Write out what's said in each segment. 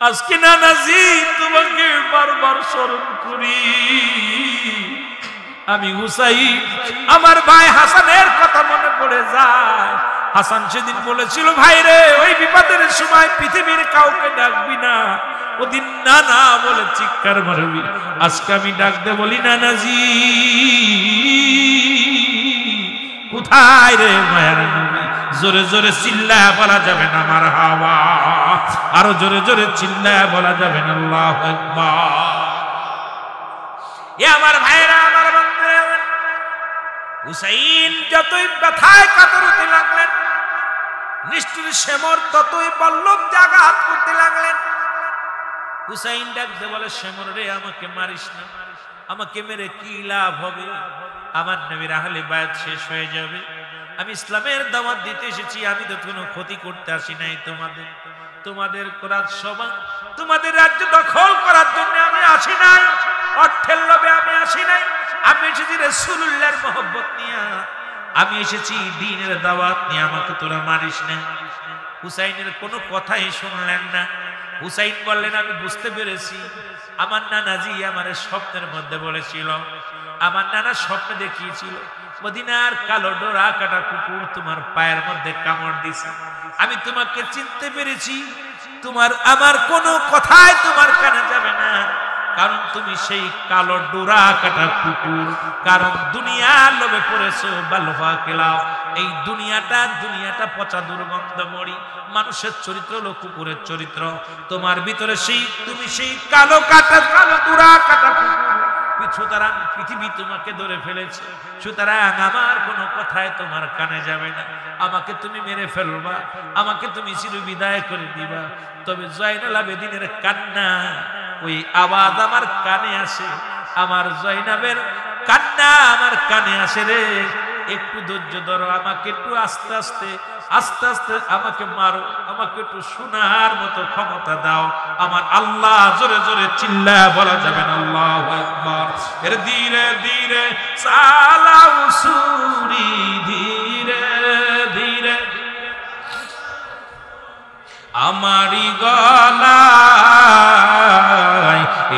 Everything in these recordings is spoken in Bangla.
আজকে নানাজি তোমাকে বারবার স্মরণ করি। আমি হুসাইন আমার ভাই হাসানের কথা মনে পড়ে যায়। হাসান সেদিন বলেছিল, ভাই রে ওই বিপদের সময় পৃথিবীর কাউকে ডাকবি না, ওদিন না না বলে চিৎকার মারবি। আজকে আমি ডাকতে বলি, নানাজি কোথায় রে মায়ের নবী? জোরে জোরে চিল্লায় বলা যাবে না মারহাবা, আরো জোরে জোরে চিল্লায় বলা যাবে না আল্লাহু আকবার। এ আমার ভাইরা, আমার বন্ধুরা, হুসাইন যতই ব্যথায় কাতর হতে লাগলেন, নিষ্ঠুর শেমর ততই বল্লভ জাগাত করতে লাগলেন। হুসাইন ডাকতে বলে, শেমর রে আমাকে মারিস না, আমাকে মেরে কি লাভ হবে? আমার নবীর আহলে বায়াত শেষ হয়ে যাবে। আমি ইসলামের দাওয়াত দিতে এসেছি, আমি তো কোনো ক্ষতি করতে আসি নাই তোমাদের। তোমাদের করার সভা, তোমাদের রাজ্য দখল করার জন্য আমি আসি নাই, অর্থের লোভে আমি আসি নাই। আমি এসেছি রাসূলুল্লাহর মহব্বত নিয়ে, আমি এসেছি দ্বীনের দাওয়াত নিয়ে, আমাকে তোরা মারিস না। হুসাইনের কোনো কথাই শুনলেন না। হুসাইন বললেন, আমি বুঝতে পেরেছি, আমার নানাজি আমার স্বপ্নের মধ্যে বলেছিল, আমার নানা স্বপ্নে দেখিয়েছিল মদিনার কালো ডোরা কাটা কুকুর তোমার পায়ের মধ্যে কামড় দিছে। আমি তোমাকে চিনতে পেরেছি, তোমার আমার কোনো কথাই তোমার কানে যাবে না, কারণ তুমি সেই কালো ডোরা কাটা কুকুর। কারণ দুনিয়ার লোভে পড়েছো বালফা খেলাও। এই দুনিয়াটা পচা দুর্গন্ধ মরি, মানুষের চরিত্র হলো কুকুরের চরিত্র। তোমার ভিতরে সেই তুমি সেই কালো ডোরা কাটা কুকুর। সুতরাং পৃথিবী তোমাকে ধরে ফেলেছে, সুতরাং আমার কোনো কথায় তোমার কানে যাবে না। আমাকে তুমি মেরে ফেলবা, আমাকে তুমি চিরবিদায় করে দিবা, তবে জয়নাল আবেদিনের কান্না, ওই আওয়াজ আমার কানে আসে, আমার জয়নাবের কান্না আমার কানে আসে রে। একটু ধৈর্য ধরো, আমাকে একটু আস্তে আস্তে আস্তে আস্তে আমাকে মারো, আমাকে একটু শোনার মতো ক্ষমতা দাও। আমার আল্লাহ জোরে জোরে চিল্লায় বলা যাবে না আল্লাহু আকবার। এর ধীরে ধীরে চালাও সুরি, ধীরে ধীরে আমারি গলায়,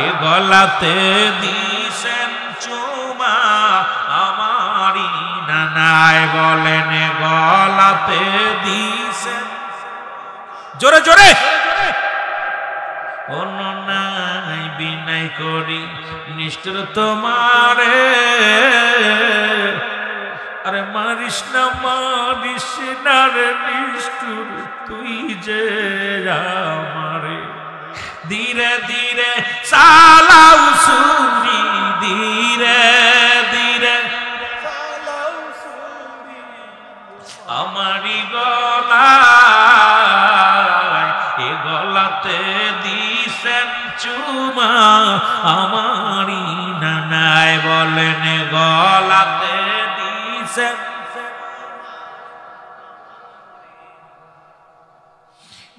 এ গলাতে দিছেন চুমা আমারি নানায়, বলেন গলাতে দিছেন। জোরে জোরে অননাই বিনাই করি নিষ্ঠুর তোমারে, আরে মারিস না রে নিষ্ঠুর তুই যে আমারে। ধীরে ধীরে চালাও সুরি, ধীরে ধীরে আমারি গলায়, এ গলাতে দিছেন চুমা আমারি নানায়, বলেন গলাতে দিছেন।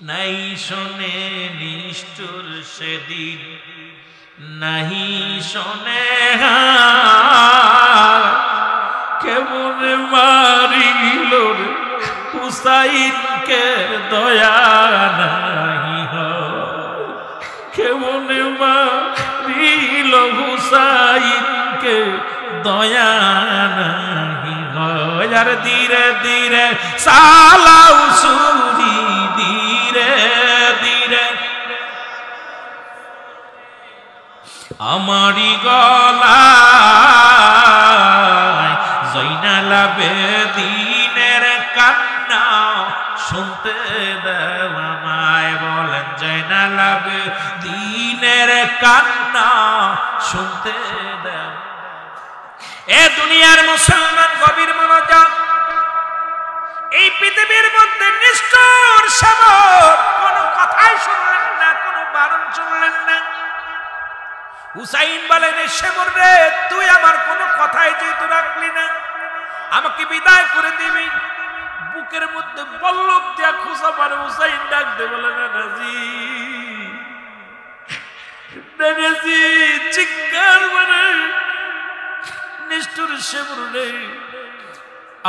নাই শোনে নিষ্ঠুর সেদিন, নাহি শোনে কেমন মারিল হুসাইনকে দয়া নাহি হয়, কেমন মারিল হুসাইনকে দয়া নাহি হয়। আর ধীরে ধীরে চালাও সুরি, ধীরে ধীরে আমারি গলায়, জয়নাল আবেদিনের কান্না শুনতে দাও আমায়, বলেন জয়নাল আবেদিনের কান্না শুনতে দাও। এ দুনিয়ার মুসলমান গভীর মনোযোগ, এই পৃথিবীর মধ্যে নিষ্ঠুর সেবক কোনো কথাই শুনলেন না, কোনো বারণ শুনলেন না। হুসাইন বলেন, সেবর রে তুই আমার কোনো কথাই যেহেতু রাখলি না, আমাকে বিদায় করে দিবি। বুকের মধ্যে বল্লভ দিয়া খুশা মারে হুসাইন ডাকতে বলে, নানাজি নানাজি, চিৎকার মানে নিষ্ঠুর সেবর রে,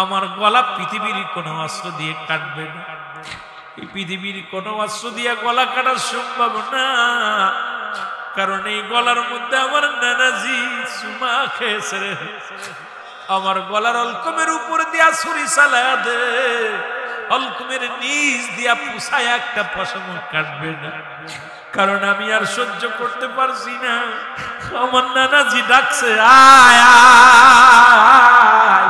আমার গলা পৃথিবীর কোনো অস্ত্র দিয়ে কাটবে না, এই পৃথিবীর কোনো অস্ত্র দিয়া গলা কাটা সম্ভব না, কারণ এই গলার মধ্যে আমার নানাজি চুমা খেয়েছে রে। আমার গলার অলকমের উপর দিয়া ছুরি চালা দে, অলকমের নিচ দিয়া পুষায় একটা পশম কাটবে না, কারণ আমি আর সহ্য করতে পারছি না। আমার নানাজি ডাকছে, আয় আয়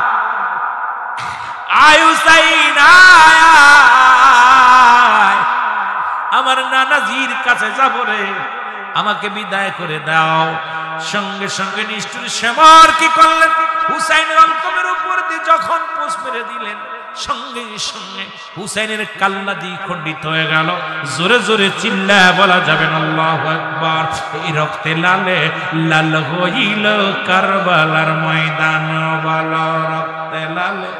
আয় হুসাইন আয়, আমার নানাজির কাছে যাব রে, আমাকে বিদায় করে দাও। সঙ্গে সঙ্গে নিষ্ঠুর শ্যামর কি করলেন, হুসাইনের অলকমের উপর দিয়ে যখন পোষ মেরে দিলেন, সঙ্গে সঙ্গে হুসাইনের কাল্লা দিয়ে খণ্ডিত হয়ে গেল। জোরে জোরে চিল্লা বলা যাবে না আল্লাহু আকবার। এই রক্তে লালে লাল হইল কারবালার ময়দান, বলো রক্তে লালে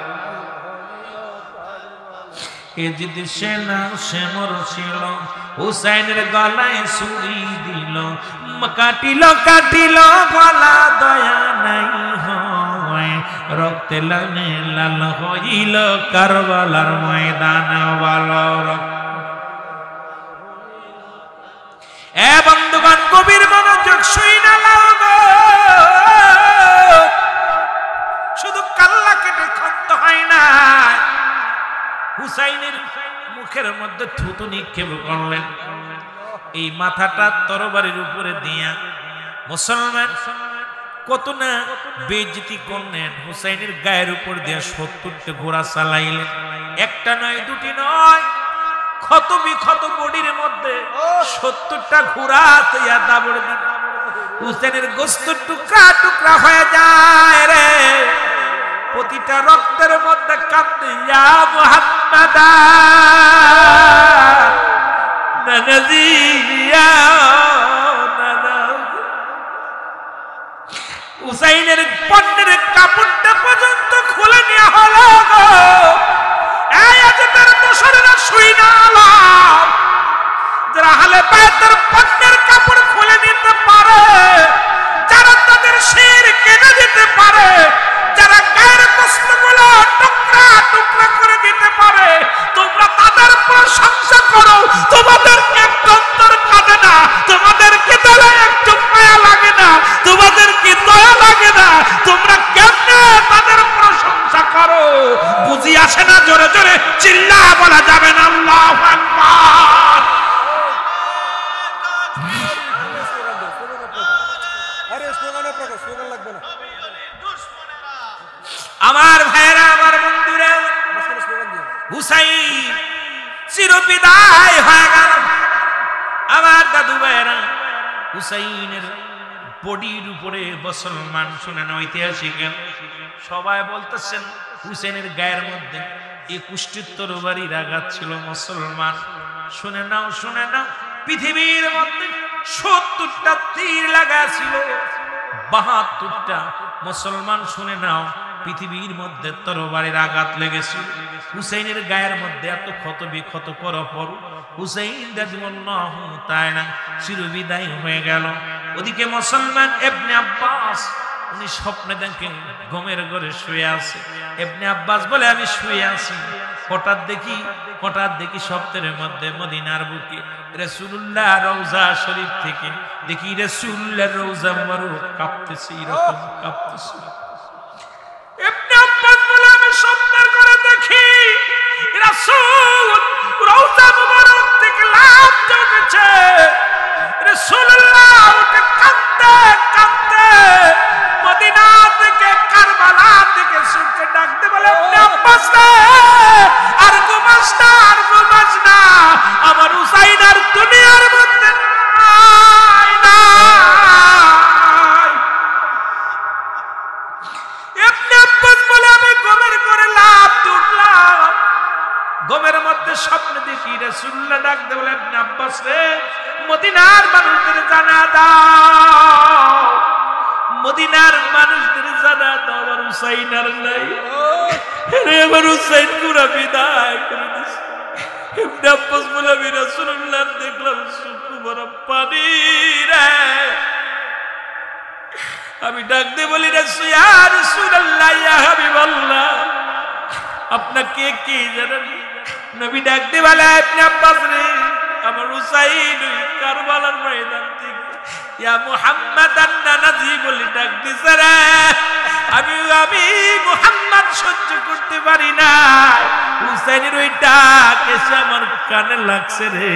এ যদি সেনা শ্যামর ছিল, হুসাইনের গলায় ছুরি দিল, কাটিল কাটিল গলা, দয়া নাই হয়, রক্তে লালে লাল হইল কারবালার ময়দান, বলো এ বন্ধুগণ কবির মনোযোগ শুইনা লাও গো, শুধু কাল্লা কেটে ক্ষান্ত হয় না, হুসাইনের মুখের মধ্যে থুতু নিক্ষেপ করলেন। এই মাথাটা তরবারির উপরে দিয়া মুসলমান কত না বেইজ্জতি করলেন। হুসাইনের গায়ের উপর দিয়া 70টা ঘোড়া চালাইলেন, একটা নয় দুটি নয়, ক্ষত বিক্ষত বডির মধ্যে 70টা ঘোড়া তৈয়া দাবড় দিল। হুসাইনের গোস্ত টুকরা টুকরা হয়ে যায় রে, প্রতিটা রক্তের মধ্যে কাঁদতে, ইয়া মুহাম্মাদ নানাজি ইয়া নানাজি। হুসাইনের পণ্যের কাপড়টা পর্যন্ত খুলে নেওয়া হলো গো। এই আছে তার দোসরেরা শুই না আলাম, যারা হালে পায়ে তার পণ্যের কাপড় খুলে নিতে পারে, যারা তাদের শির কেটে দিতে পারে, যারা গায়ের বস্ত্রগুলো টুকরা টুকরা করে দিতে পারে, তোমরা তাদের প্রশংসা করো। তোমাদেরকে একটু অন্তর কাঁদে না, তোমাদেরকে দয়া একটু মায়া লাগে না, তোমাদেরকে দয়া লাগে না, তোমরা কেমনে তাদের প্রশংসা করো? বুঝি আসে না? জোরে জোরে চিল্লা বলা যাবে না আল্লাহু আকবার। আমার ভাইরা, আমার বন্ধুরা, হুসাইন চিরবিদায় হয়ে গেল। আমার দাদু ভাইরা, হুসাইনের বডির উপরে মুসলমান শুনেন ঐতিহাসিক সবাই বলতেছেন হুসাইনের গায়ের মধ্যে 21টি তরবারির আঘাত ছিল। মুসলমান শুনে নাও, শুনে নাও, পৃথিবীর মধ্যে 70টা তীর লাগা ছিল, 72টা মুসলমান শুনে নাও পৃথিবীর মধ্যে তরবারির আঘাত লেগেছিল। হুসাইনের গায়ের মধ্যে এত ক্ষত বিক্ষত পর হুসাইন রাদিয়াল্লাহু তাআলা চিরবিদায় হয়ে গেল। ওদিকে মুসলমান ইবনে আব্বাস, উনি স্বপ্নে দেখেন ঘুমের ঘরে শুয়ে আছে। ইবনে আব্বাস বলে আমি শুয়ে আছি, হঠাৎ দেখি স্বপ্নের মধ্যে মদিনার বুকে রাসূলুল্লাহ রওজা শরীফ থেকে দেখি রাসূলুল্লাহর রওজা মুবারক কাঁপতেছে, এরকম কাঁপতেছে। ইবনে আব্বাস বলে আমি স্বপ্নের ঘরে দেখি রাসূল রওজা মুবারক থেকে লাফ দিয়ে উঠেছে, রাসূলুল্লাহ উঠে কাঁদতে কাঁদতে মদিনা থেকে কারবালা থেকে ছুটে ডাকতে বলে ইবনে আব্বাস রে, আর ঘুমাস না, আর ঘুমাস না, আমার হুসাইন আর দুনিয়ার মধ্যে নাই নাই। ইবনে আব্বাস বলে আমি ঘুমের ঘরে লাফ দিয়ে উঠলাম, ঘুমের মধ্যে স্বপ্নে দেখি রাসূলুল্লাহ ডাকতে বলে ইবনে আব্বাস রে, মদিনার মানুষদের জানা দাও, মদিনার মানুষদের জানা দাও আমার হুসাইন আর নাই, আমার হুসাইন পুরা বিদায় করে দিছে। ইবনে আব্বাস বলে আমি রাসূলুল্লাহ দেখলাম চক্ষু ভরা পানি রে, আমি ডাক দিয়ে বলি ইয়া রাসূলুল্লাহ, ইয়া হাবিবাল্লাহ, আপনাকে কে জানেন? নবী ডাক দিয়ে বলে ইবনে আব্বাস রে আমার হুসাইন কারবালার ময়দান থেকে ইয়া মুহাম্মাদান নাজি বলে ডাক দিছে রে আমি মুহাম্মদ সহ্য করতে পারি না হুসাইনের ওই ডাক এসে আমার কানে লাগছে রে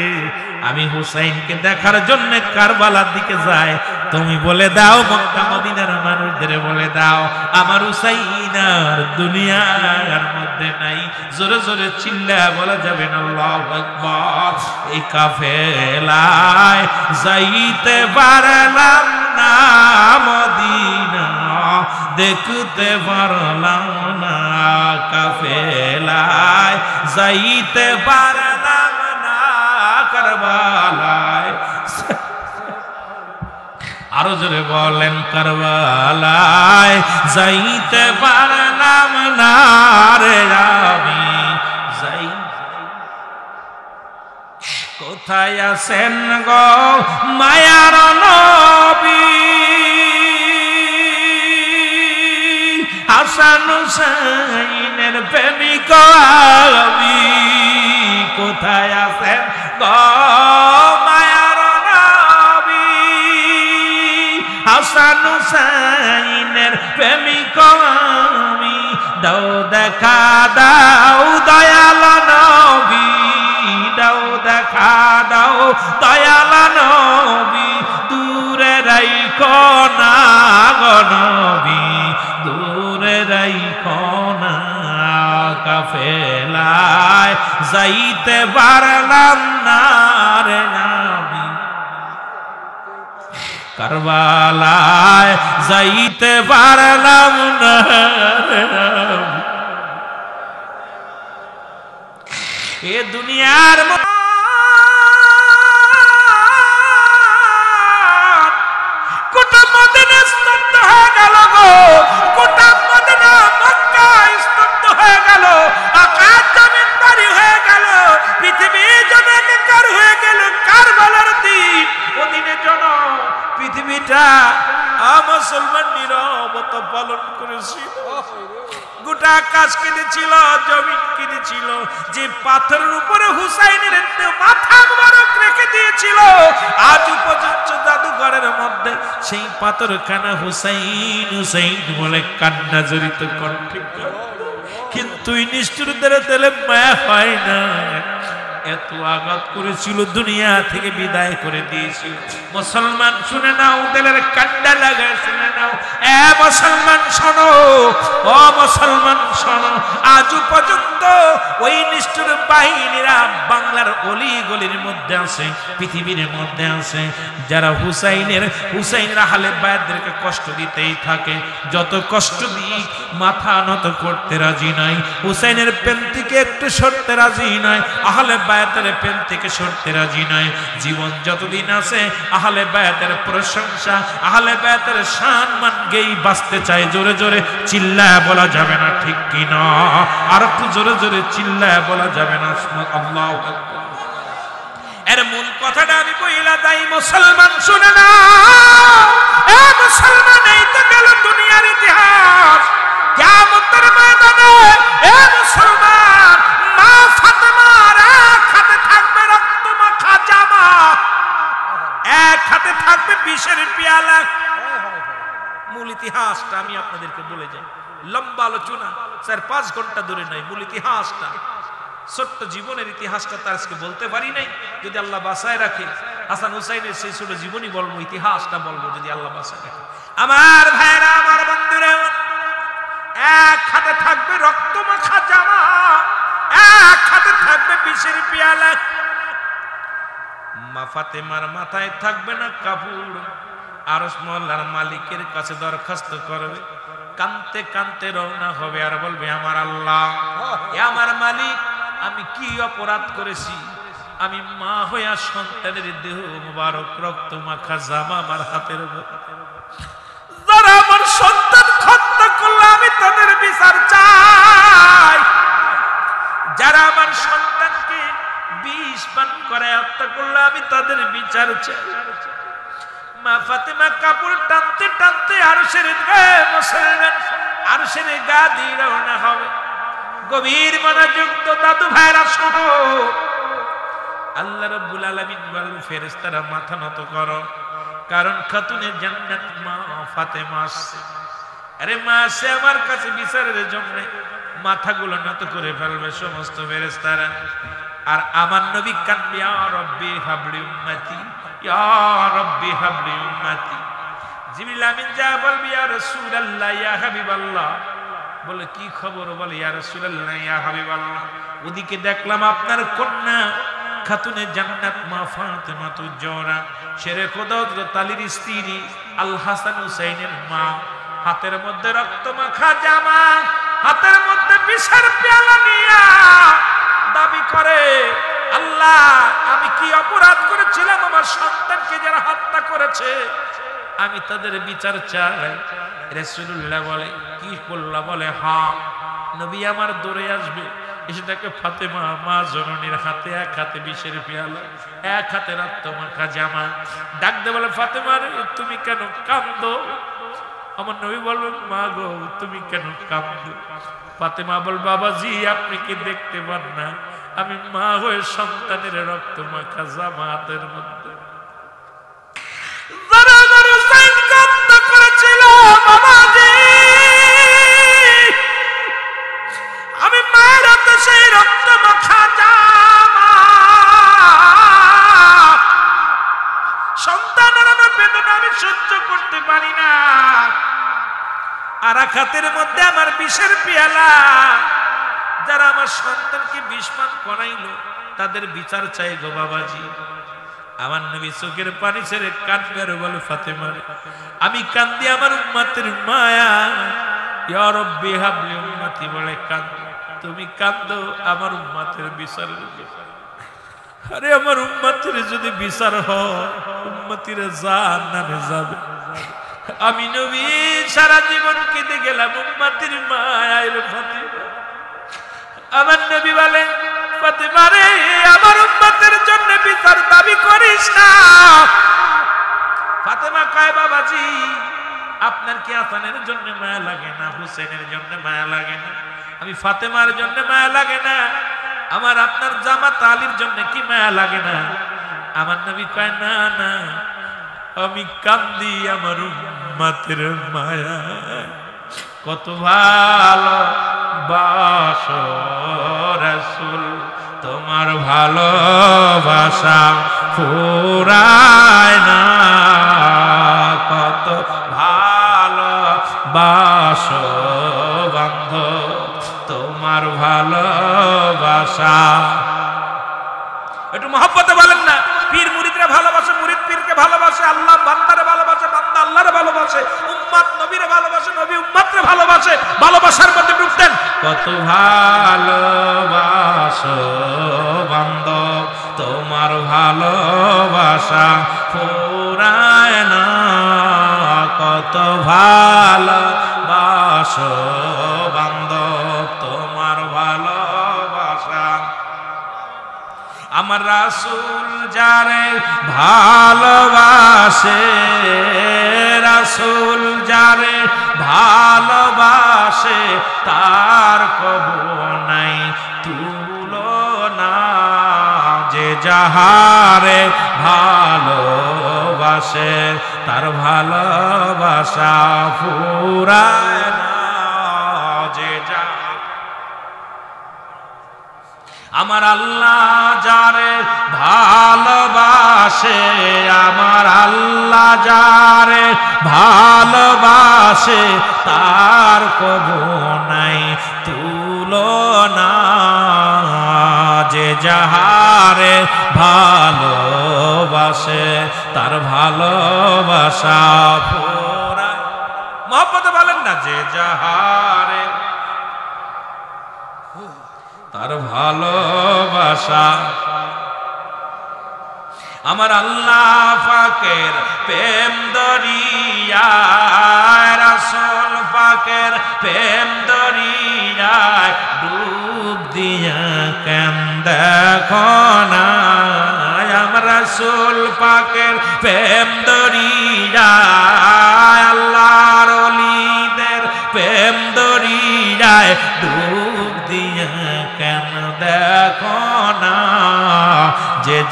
আমি হুসাইনকে দেখার জন্য কারবালার দিকে যাই তুমি বলে দাও মক্কা মদিনার মানুষদের বলে দাও আমার হুসাইন আর দুনিয়ার মধ্যে নাই জোরে জোরে চিল্লা বলা যাবে না আল্লাহু আকবার এই কাফেলায় যাইতে পারলাম না মদিনা দেখতে পারলাম না কাফেলায় যাইতে পারলাম না কারবালায় আরো জোরে বলেন কারবালায় যাইতে পারলাম না রে আমি যাই কোথায় আছেন গো মায়ার নবী হাসান হুসাইনের প্রেমিক আমি কোথায় আছেন গো মায়ার নবী হাসান হুসাইনের প্রেমিক আমি দাও দেখা দাও দয়াল নবী দাও দেখা দাও দয়াল নবী দূরে রাইখো না গো নবী দূরে রাইখো না কাফেলায় যাইতে পারলাম না রে নবী কারবালায় যাইতে পারলাম না রে নবী এ দুনিয়ার কোটা মদিনা স্তব্ধ হয়ে গেল গো কোটা মদিনা মক্কা স্তব্ধ হয়ে গেল আকাশ জমিন ভারী হয়ে গেল পৃথিবী জনকার হয়ে গেল কারবালার দিন ওদিনে জন পৃথিবীটা মুসলমান নীরবতা পালন করেছিল গোটা আকাশ কেঁদেছিল জমিন কেঁদেছিল যে পাথরের উপরে হুসাইনের মাথা মোবারক রেখে দিয়েছিল আজ পর্যন্ত জাদুঘরের মধ্যে সেই পাথরখানা হুসাইন হুসাইন বলে কান্না জড়িত কণ্ঠে কিন্তু নিষ্ঠুরদের তেলে মায়া হয় না এত আঘাত করেছিল দুনিয়া থেকে বিদায় করে দিয়েছিল মুসলমান শুনে নাও দিলের কান্না লাগায় শুনে নাও এ মুসলমান শোনো ও মুসলমান শোনো আজ পর্যন্ত ওই নিষ্ঠুর বাহিনীরা বাংলার অলি গলির মধ্যে আছে পৃথিবীর মধ্যে আছে যারা হুসাইনের আহলে বায়াতদেরকে কষ্ট দিতেই থাকে যত কষ্ট দিক মাথা নত করতে রাজি নাই হুসাইনের প্রেম থেকে একটু সরতে রাজি নাই আহলে বায়াতের প্রেম থেকে সরতে রাজি নাই জীবন যতদিন আছে আহলে বায়াতের প্রশংসা আহলে বায়াতের সম্মান গেই বাঁচতে চায় জোরে জোরে চিল্লায় বলা যাবে না ঠিক কি না আর একটু জোরে জোরে চিল্লায় বলা যাবে না আল্লাহু আকবার এর মূল কথাটা আমি কইলা যাই মুসলমান শুনে না এ মুসলমান এই তো গেল দুনিয়ার ইতিহাস কিয়ামতের ময়দানে এ মুসলমান মা ফাতেমার এক হাতে থাকবে রক্ত মাখা জামা এক হাতে থাকবে বিষের পেয়ালা মূল ইতিহাসটা আমি আপনাদেরকে বলে যাই লম্বা আলোচনা 4-5 ঘন্টা ধরে নাই মূল ইতিহাসটা ছোট্ট জীবনের ইতিহাসটা তার আজকে বলতে পারি নাই যদি আল্লাহ বাঁচায় রাখে হাসান হুসাইনের সেই ছোট জীবনী বলবো ইতিহাসটা বলবো যদি আল্লাহ বাঁচায় রাখে আমার ভাইরা আমার বন্ধুরা এক হাতে থাকবে রক্ত মাখা জামা এক হাতে থাকবে বিষের পেয়ালা মা ফাতেমার মাথায় থাকবে না কাপড় আরশ মহল্লার মালিকের কাছে দরখাস্ত করবে কানতে কানতে রওনা হবে আর বলবে আমার আল্লাহ আমার মালিক আমি কি অপরাধ করেছি আমি মা হইয়া সন্তানের দেহ মুবারক রক্ত মাখা জামা আমার হাতের যারা আমার সন্তান হত্যা করলো আমি তাদের বিচার চাই যারা আমার সন্তানকে বিষ পান করে হত্যা করলো আমি তাদের বিচার চাই মা ফাতেমা কাপড় টানতে টানতে আরশের মুসলমান আরশের গা দিয়ে রওনা হবে গভীর মনোযুক্ত দাদু ভাইরা সহ আল্লাহ রাব্বুল আলামিন বলেন ফেরেশতারা মাথা নত করো, কারণ খাতুনে জান্নাত মা ফাতেমা আসছে। আরে মা আসছে আমার কাছে বিচারের জন্য, মাথাগুলো নত করে ফেলবে সমস্ত ফেরেশতারা। আর আমার নবী কান্দে, ইয়া রব্বি হাবলি উম্মতি, ইয়া রব্বি হাবলি উম্মতি। জিবরিল আমিন যা বলবি, ইয়া রাসূলুল্লাহ, ইয়া হাবিবাল্লাহ। বলে কি খবর? বলে ইয়া রাসূলুল্লাহ, ইয়া হাবিবাল্লাহ, ওদিকে দেখলাম আপনার কন্যা খাতুনে জান্নাত মা ফাতেমা তুজরা শেরে খোদা হযরত আলীর স্ত্রী আল হাসান হুসাইনের মা, হাতের মধ্যে রক্ত মাখা জামা, হাতের মধ্যে বিষের পেয়ালা নিয়া দাবি করে, আল্লাহ আমি কি অপরাধ করেছিলাম আমার সন্তানকে যারা হত্যা করেছে, আমি তাদের বিচার চাই। রাসূলুল্লাহ বলে কি বললা? বলে হ্যাঁ, নবী আমার দৌড়ে আসবে, এসে দেখে ফাতেমা মা জননীর হাতে এক হাতে বিষের পেয়ালা, এক হাতে রক্ত মাখা জামা। ডাক দে বলে, ফাতেমা রে তুমি কেন কাঁদো? আমার নবী বলবেন, মা গো তুমি কেন কাঁদো? ফাতেমা বল, বাবাজি আপনি কি দেখতে পান না আমি মা হয়ে সন্তানের রক্ত মাখা জামা হাতের মধ্যে করেছিল, বাবাজি আমি মায়ের হাতে সেই রক্ত মাখা জামা সন্তানের বেদনা আমি সহ্য করতে পারি না, আর এক হাতের মধ্যে আমার বিষের পেয়ালা, যারা আমার সন্তানকে বিষ পান করাইলো তাদের বিচার চাই গো বাবাজি। আমার নবী চোখের পানি ছেড়ে কাঁদবে আর বলে, ফাতেমা আমি কান্দি আমার উম্মতের মায়া, ইয়া রব্বি হাবলি উম্মতি বলে কাঁদ, তুমি কাঁদো আমার উম্মতের বিচারের জন্য। আরে আমার উম্মতের যদি বিচার হয় উম্মতিরা জান্নাতে যাবে। আমি নবী সারা জীবন কেঁদে গেলাম উম্মতির মায়ায় রে ফাতেমা। আমার নবী বলেন, ফাতেমা রে আমার উম্মতের জন্য বিচার দাবি করিস না। ফাতেমা কয়, বাবাজি আপনার কি হাসানের জন্য মায়া লাগে না, হুসেনের জন্য মায়া লাগে না? আমি ফাতেমার জন্য মায়া লাগে না, আমার আপনার জামাত আলীর জন্য কি মায়া লাগে না? আমার নবী কয়, না না আমি কান্দি আমার উম্মতের মায়া। কত ভালো বাসো রাসূল, তোমার ভালোবাসা ফুরায় না, কত ভালো বাসো বান্ধব তোমার ভালোবাসা। একটু মহব্বতে বলেন না, পীর মুরিদরা ভালোবাসে, মুরিদ পীরকে ভালোবাসে, আল্লাহ বান্দারে ভালোবাসে, বান্দা আল্লাহরে ভালোবাসে, উম্মত নবীরে ভালোবাসে, নবী উম্মতরে ভালোবাসে। ভালোবাসার মধ্যে ডুবতেন। কত ভালোবাসো বান্ধব তোমার ভালোবাসা ফুরায় না, কত ভালোবাসো বান্ধব তোমার ভালোবাসা। আমার রাসূল যারে ভালোবাসে, রাসূল যারে ভালোবাসে তার কবু নাই তুলনা, যে যাহারে ভালোবাসে তার ভালোবাসা ফুরায় না, যে আমার আল্লাহ যারে ভালোবাসে, আমার আল্লাহ যারে ভালোবাসে তার কবু নাই তুলনা, যে যাহারে ভালোবাসে তার ভালোবাসা ফুরায়। মহব্বতে বলেন না, যে যাহারে তার ভালোবাসা। আমার আল্লাহ পাকের প্রেম দরিয়ায়, রাসূল পাকের প্রেম দরিয়ায় ডুব দিয়া কেন দেখো না, আমার রাসূল পাকের প্রেম দরিয়ায়, আল্লাহর ওলিদের প্রেম দরিয়ায় ডুব দিয়া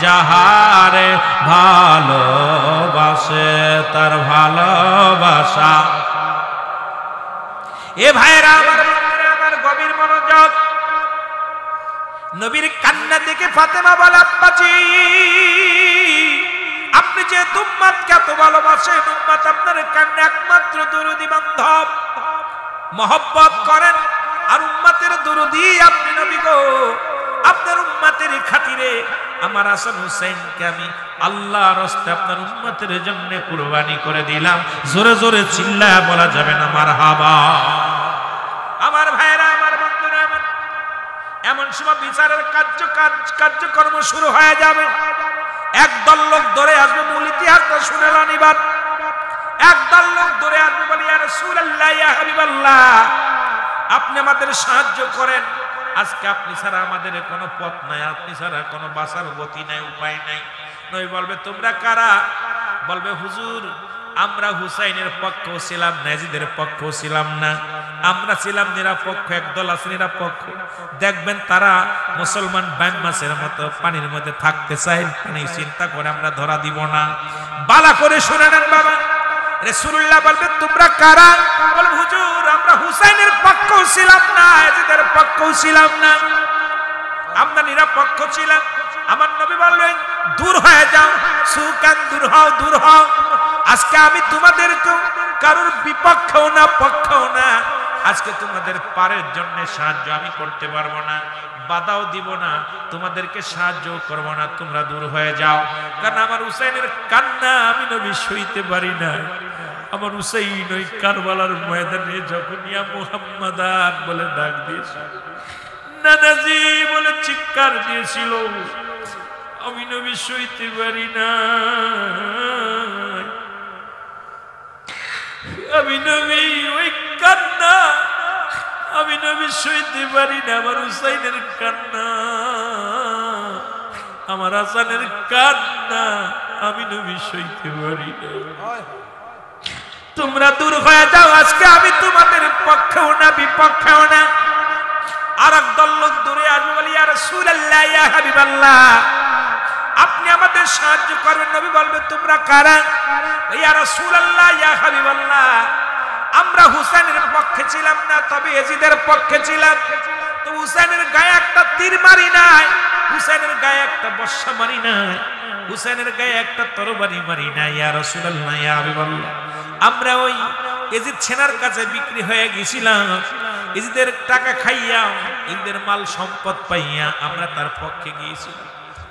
যাহারে ভালোবাসে তার ভালোবাসা। এ ভাইরা আমার, বন্ধুরা আমার, গভীর মনোযোগ। নবীর কান্না দেখে ফাতেমা বলে, আব্বাজি আপনি যে উম্মতকে এত ভালোবাসেন, উম্মত আপনার কান্না একমাত্র দরুদি বান্ধব, মহব্বত করেন, আর উম্মতের দরুদি আপনি নবী গো। আপনার উম্মতের খাতিরে আমার হাসান হুসাইনকে আমি আল্লাহর রাস্তায় আপনার উম্মতের জন্য কুরবানি করে দিলাম। জোরে জোরে চিল্লায়া বলা যাবে না মারহাবা। আমার ভাইরা আমার, বন্ধুরা আমার, এমন সময় বিচারের কার্যকর্ম শুরু হয়ে যাবে। একদল লোক ধরে আসবে, মূল ইতিহাসটা শুনে নেন এবার। একদল লোক ধরে আসবে, বলে ইয়া রাসূলুল্লাহ, ইয়া হাবিবাল্লাহ, আপনি আমাদের সাহায্য করেন। আজকে আপনি ছাড়া আমাদের কোনো পথ নাই, আপনি ছাড়া কোনো বাঁচার গতি নাই, উপায় নাই। নবী বলবে, তোমরা কারা? বলবে, হুজুর আমরা হুসাইনের পক্ষও ছিলাম না, ইয়াজিদের পক্ষও ছিলাম না, আমরা ছিলাম নিরপেক্ষ। একদল আছে নিরপেক্ষ, দেখবেন তারা মুসলমান ব্যাং মাছের মতো পানির মধ্যে থাকতে চায়, পানি চিন্তা করে আমরা ধরা দিব না। বালা করে শুনে নেন বাবা। রাসূলুল্লাহ বলবে, তোমরা কারা? বলবে, হুজুর আমরা হুসাইনের পক্ষও ছিলাম না, ইয়াজিদের পক্ষও ছিলাম না, আমরা নিরপেক্ষ ছিলাম। আমার নবী বললেন, দূর হয়ে যাও, সুকান দূর হও, দূর হও। আজকে আমি তোমাদেরকে কারোর বিপক্ষেও না, পক্ষেও না। আজকে তোমাদের পারের জন্য সাহায্য আমি করতে পারবো না, বাধাও দিব না, তোমাদেরকে সাহায্য করবো না, তোমরা দূর হয়ে যাও। কারণ আমার হুসাইনের কান্না আমি নবী সইতে পারি না। আমার হুসাইন ওই কারবালার ময়দানে যখন ইয়া মুহাম্মাদান বলে ডাক দিয়েছে, নানাজি বলে চিৎকার দিয়েছিল, আমি নবী সইতে পারি না। আমি নবী ওই কান্না আমি নবী সইতে পারি না। আমার হুসাইনের কান্না, আমার হাসানের কান্না আমি নবী সইতে পারি না। তোমরা দূর হয়ে যাও, আজকে আমি তোমাদের পক্ষেও না, বিপক্ষেও না। আর একদল লোক দূরে আসবে, বলি ইয়া রাসূলুল্লাহ, ইয়া হাবিবাল্লাহ, আপনি আমাদের সাহায্য করবেন। নবী বলবে, তোমরা কারা? ইয়া রাসূলুল্লাহ, ইয়া হাবিবাল্লাহ, আমরা হুসাইনের পক্ষে ছিলাম না, তবে ইয়াজিদের পক্ষে ছিলাম। তো হুসাইনের গায়ে একটা তীর মারি নাই, হুসাইনের গায়ে একটা বর্ষা মারি নাই, হুসাইনের গায়ে একটা তরবারি মারি নাই। ইয়া রাসূলুল্লাহ, ইয়া হাবিবাল্লাহ, আমরা ওই ইয়াজিদ সেনার কাছে বিক্রি হয়ে গেছিলাম, ইয়াজিদের টাকা খাইয়া, ইয়াজিদের মাল সম্পদ পাইয়া আমরা তার পক্ষে গিয়েছিলাম,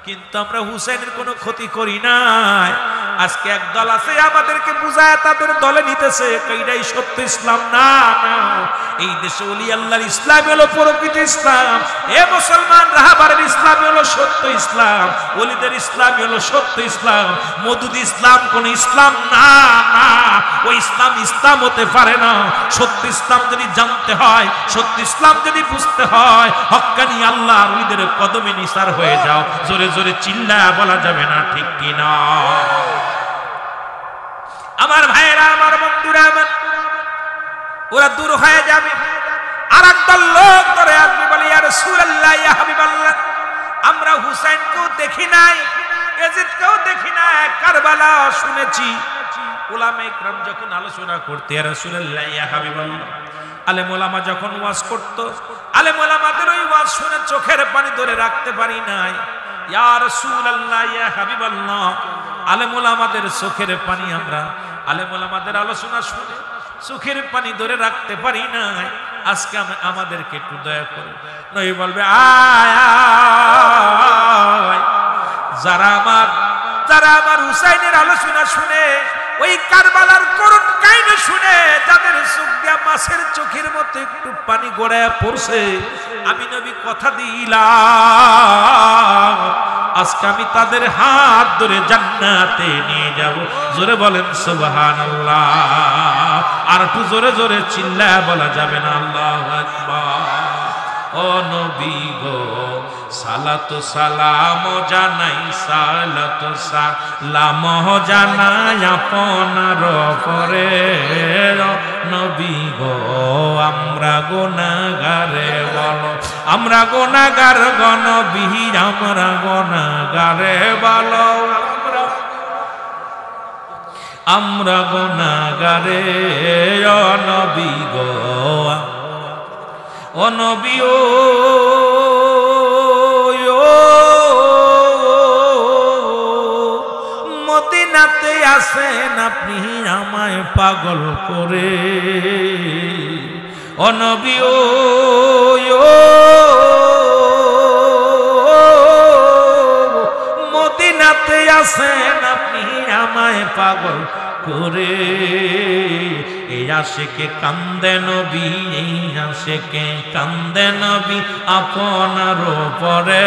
কিন্তু আমরা হুসাইনের কোনো ক্ষতি করি নাই। আজকে একদল আছে আমাদেরকে বুঝায় তাদের দলে নিতেছে, এইটাই সত্য ইসলাম না। না, এই দেশে ওলি আল্লাহর ইসলাম হলো প্রকৃত ইসলাম। এ মুসলমান, রাহাবারের ইসলাম হলো সত্য ইসলাম, ওলিদের ইসলাম হলো সত্য ইসলাম। মওদুদি ইসলাম কোন ইসলাম না। না, ওই ইসলাম ইসলাম হতে পারে না। সত্য ইসলাম যদি জানতে হয়, সত্য ইসলাম যদি বুঝতে হয়, হক্কানি আল্লাহর ওলিদের কদমে নিসার হয়ে যাও। জোরে জোরে চিল্লায়া বলা যাবে না, ঠিক কি না? আমার ভাইয়েরা আমার, বন্ধুরা আমার, ওরা দূর হয়ে যাবে। আর একদল লোক ধরে আসবে, বলে ইয়া রাসূলুল্লাহ, ইয়া হাবিবাল্লাহ, আমরা হুসাইনকেও দেখি নাই, ইয়াজিদকেও দেখি নাই, কারবালা শুনেছি। উলামায়ে ইকরাম যখন আলোচনা করতে, ইয়া রাসূলুল্লাহ, ইয়া হাবিবাল্লাহ, আলেম ওলামা যখন ওয়াজ করত, আলেম ওলামাদের ওই ওয়াজ শুনে চোখের পানি ধরে রাখতে পারি নাই। ইয়া রাসূলুল্লাহ, ইয়া হাবিবাল্লাহ, আলেম ওলামাদের চোখের পানি, আমরা আলেম ওলামাদের আলোচনা শুনে চোখের পানি ধরে রাখতে পারি না। আজকে আমাদেরকে একটু দয়া করে। নবী বলবে, আয় আয়, যারা আমার হুসাইনের আলোচনা শুনে, ওই কারবালার করুণ কাহিনী শুনে, যাদের চোখ দিয়া মাছের চোখের মতো একটু পানি গড়ায় পড়ছে, আমি নবী কথা দিলাম, আজকে আমি তাদের হাত ধরে জান্নাতে নিয়ে যাব। জোরে বলেন সুবহানাল্লাহ। আর একটু জোরে জোরে চিল্লায়া বলা যাবে না, আল্লাহু আকবার। ও নবী গো, সালাতু সালাম জানাই, সালাতু সালাম জানাই আপনার পরে। নবী গো আমরা গুনাহগারে বলো আমরা গুনাহগার গো নবী আমরা গুনাহগারে বলো আমরা গুনাহগারে ও নবী গো ও নবী ও মদিনাতে আসেন আপনি আমায় পাগল করে ও নবী ও মদিনাতে আসেন আপনি আমায় পাগল করে এই আশিকে কান্দে নবী এই আশিকে কান্দে নবী আপনার উপরে